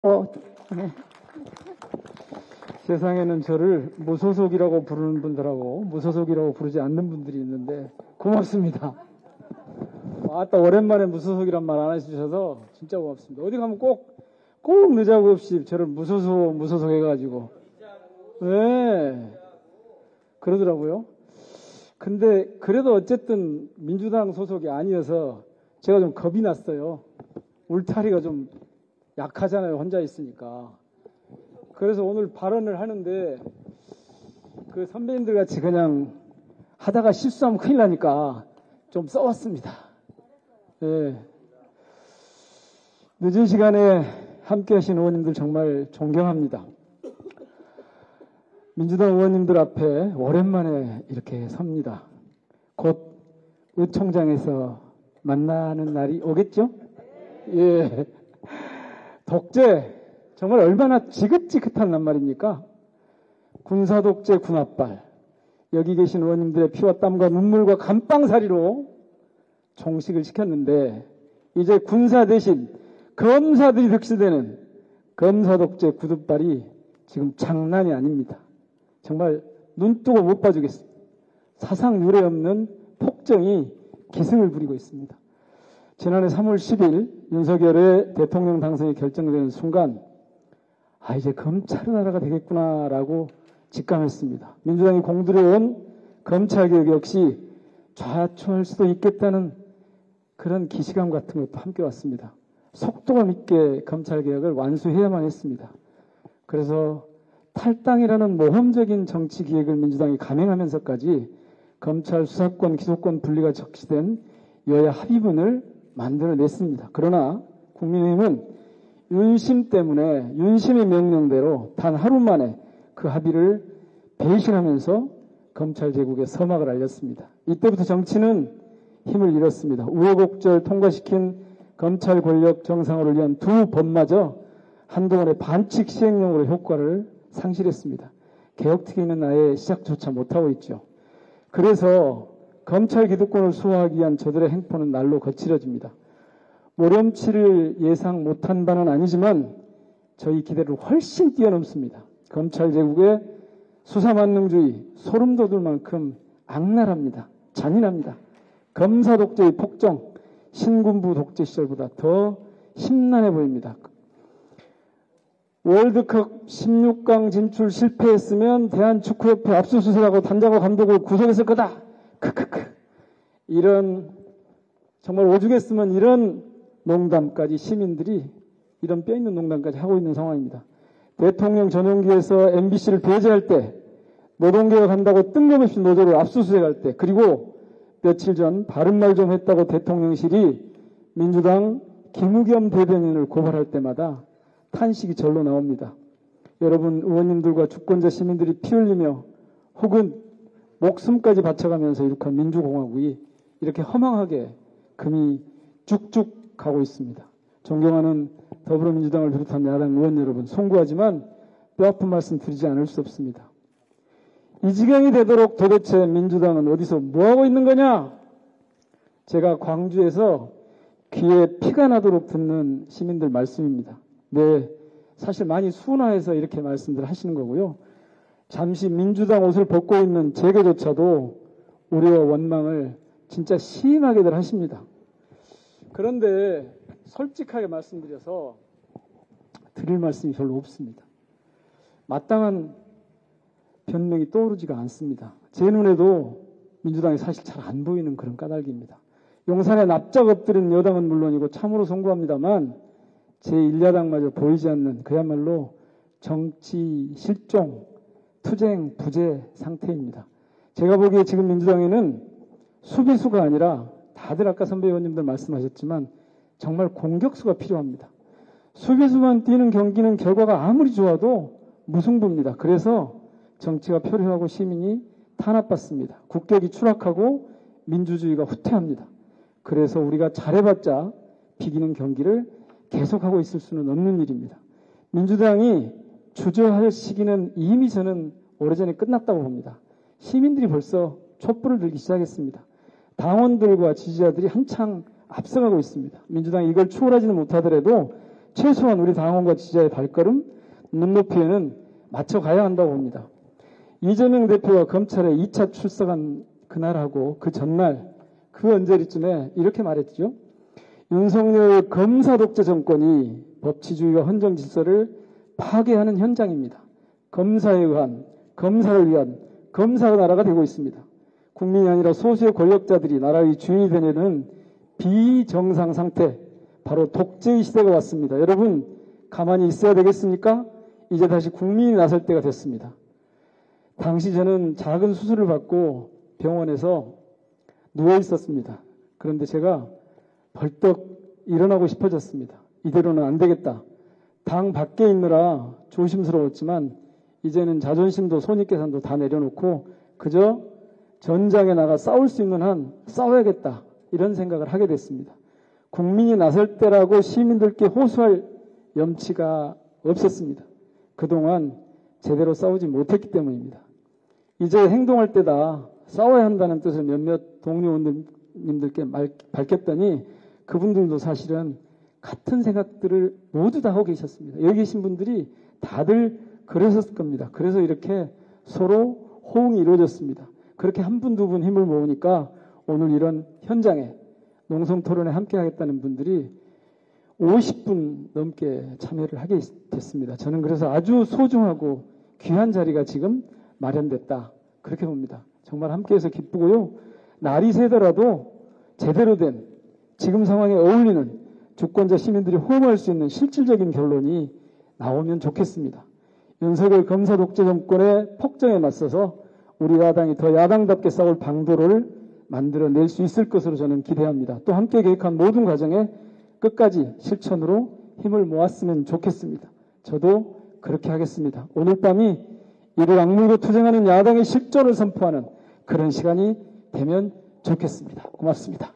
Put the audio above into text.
네. 세상에는 저를 무소속이라고 부르는 분들하고 무소속이라고 부르지 않는 분들이 있는데 고맙습니다. 아따 오랜만에 무소속이란 말 안 해주셔서 진짜 고맙습니다. 어디 가면 꼭 늦자고 없이 저를 무소속 해가지고 네 그러더라고요. 근데 그래도 어쨌든 민주당 소속이 아니어서 제가 좀 겁이 났어요. 울타리가 좀 약하잖아요. 혼자 있으니까. 그래서 오늘 발언을 하는데 그 선배님들 같이 그냥 하다가 실수하면 큰일 나니까 좀 써왔습니다. 네. 늦은 시간에 함께 하신 의원님들 정말 존경합니다. 민주당 의원님들 앞에 오랜만에 이렇게 섭니다. 곧 의총장에서 만나는 날이 오겠죠? 예. 독재 정말 얼마나 지긋지긋한 말입니까? 군사독재 군합발 여기 계신 의원님들의 피와 땀과 눈물과 감방살이로 종식을 시켰는데 이제 군사 대신 검사들이 득실되는 검사독재 구두발이 지금 장난이 아닙니다. 정말 눈 뜨고 못 봐주겠습니다. 사상 유례 없는 폭정이 기승을 부리고 있습니다. 지난해 3월 10일 윤석열의 대통령 당선이 결정되는 순간 이제 검찰의 나라가 되겠구나라고 직감했습니다. 민주당이 공들여온 검찰개혁 역시 좌초할 수도 있겠다는 그런 기시감 같은 것도 함께 왔습니다. 속도감 있게 검찰개혁을 완수해야만 했습니다. 그래서 탈당이라는 모험적인 정치기획을 민주당이 감행하면서까지 검찰 수사권, 기소권 분리가 적시된 여야 합의문을 만들어냈습니다. 그러나 국민의힘은 윤심 때문에 윤심의 명령대로 단 하루 만에 그 합의를 배신하면서 검찰 제국의 서막을 알렸습니다. 이때부터 정치는 힘을 잃었습니다. 우여곡절 통과시킨 검찰 권력 정상화를 위한 두 법마저 한동안의 반칙 시행령으로 효과를 상실했습니다. 개혁특위는 아예 시작조차 못하고 있죠. 그래서 검찰 기득권을 수호하기 위한 저들의 행포는 날로 거칠어집니다. 모렴치를 예상 못한 바는 아니지만 저희 기대를 훨씬 뛰어넘습니다. 검찰 제국의 수사만능주의 소름 돋을 만큼 악랄합니다. 잔인합니다. 검사 독재의 폭정 신군부 독재 시절보다 더 심란해 보입니다. 월드컵 16강 진출 실패했으면 대한축구협회 압수수색하고 단장과 감독을 구속했을 거다. 크크크. 이런 정말 오죽했으면 이런 농담까지 시민들이 이런 뼈있는 농담까지 하고 있는 상황입니다. 대통령 전용기에서 MBC를 배제할 때 노동개혁한다고 뜬금없이 노조를 압수수색할 때 그리고 며칠 전 바른말 좀 했다고 대통령실이 민주당 김우겸 대변인을 고발할 때마다 탄식이 절로 나옵니다. 여러분 의원님들과 주권자 시민들이 피 흘리며 혹은 목숨까지 바쳐가면서 일으킨 민주공화국이 이렇게 허망하게 금이 쭉쭉 가고 있습니다. 존경하는 더불어민주당을 비롯한 야당 의원 여러분 송구하지만 뼈아픈 말씀 드리지 않을 수 없습니다. 이 지경이 되도록 도대체 민주당은 어디서 뭐하고 있는 거냐? 제가 광주에서 귀에 피가 나도록 듣는 시민들 말씀입니다. 네, 사실 많이 순화해서 이렇게 말씀들 하시는 거고요. 잠시 민주당 옷을 벗고 있는 제게조차도 우려와 원망을 진짜 심하게들 하십니다. 그런데 솔직하게 말씀드려서 드릴 말씀이 별로 없습니다. 마땅한 변명이 떠오르지가 않습니다. 제 눈에도 민주당이 사실 잘 안 보이는 그런 까닭입니다. 용산에 납작 엎드린 여당은 물론이고 참으로 송구합니다만 제1야당마저 보이지 않는 그야말로 정치 실종, 투쟁, 부재 상태입니다. 제가 보기에 지금 민주당에는 수비수가 아니라 다들 아까 선배 의원님들 말씀하셨지만 정말 공격수가 필요합니다. 수비수만 뛰는 경기는 결과가 아무리 좋아도 무승부입니다. 그래서 정치가 표류하고 시민이 탄압받습니다. 국격이 추락하고 민주주의가 후퇴합니다. 그래서 우리가 잘해봤자 비기는 경기를 계속하고 있을 수는 없는 일입니다. 민주당이 주저할 시기는 이미 저는 오래전에 끝났다고 봅니다. 시민들이 벌써 촛불을 들기 시작했습니다. 당원들과 지지자들이 한창 앞서가고 있습니다. 민주당이 이걸 추월하지는 못하더라도 최소한 우리 당원과 지지자의 발걸음, 눈높이에는 맞춰가야 한다고 봅니다. 이재명 대표가 검찰에 2차 출석한 그날하고 그 전날, 그 언저리쯤에 이렇게 말했죠. 윤석열 검사 독재 정권이 법치주의와 헌정 질서를 파괴하는 현장입니다. 검사에 의한, 검사를 위한 검사의 나라가 되고 있습니다. 국민이 아니라 소수의 권력자들이 나라의 주인이 되려는 비정상 상태, 바로 독재의 시대가 왔습니다. 여러분, 가만히 있어야 되겠습니까? 이제 다시 국민이 나설 때가 됐습니다. 당시 저는 작은 수술을 받고 병원에서 누워 있었습니다. 그런데 제가 벌떡 일어나고 싶어졌습니다. 이대로는 안 되겠다. 당 밖에 있느라 조심스러웠지만 이제는 자존심도 손익계산도 다 내려놓고 그저 전장에 나가 싸울 수 있는 한 싸워야겠다. 이런 생각을 하게 됐습니다. 국민이 나설 때라고 시민들께 호소할 염치가 없었습니다. 그동안 제대로 싸우지 못했기 때문입니다. 이제 행동할 때다. 싸워야 한다는 뜻을 몇몇 동료님들께 밝혔더니 그분들도 사실은 같은 생각들을 모두 다 하고 계셨습니다. 여기 계신 분들이 다들 그러셨을 겁니다. 그래서 이렇게 서로 호응이 이루어졌습니다. 그렇게 한 분, 두 분 힘을 모으니까 오늘 이런 현장에 농성토론에 함께 하겠다는 분들이 50분 넘게 참여를 하게 됐습니다. 저는 그래서 아주 소중하고 귀한 자리가 지금 마련됐다. 그렇게 봅니다. 정말 함께해서 기쁘고요. 날이 새더라도 제대로 된 지금 상황에 어울리는 주권자 시민들이 호응할 수 있는 실질적인 결론이 나오면 좋겠습니다. 윤석열 검사 독재 정권의 폭정에 맞서서 우리 야당이 더 야당답게 싸울 방도를 만들어낼 수 있을 것으로 저는 기대합니다. 또 함께 계획한 모든 과정에 끝까지 실천으로 힘을 모았으면 좋겠습니다. 저도 그렇게 하겠습니다. 오늘 밤이 이를 악물고 투쟁하는 야당의 실존을 선포하는 그런 시간이 되면 좋겠습니다. 고맙습니다.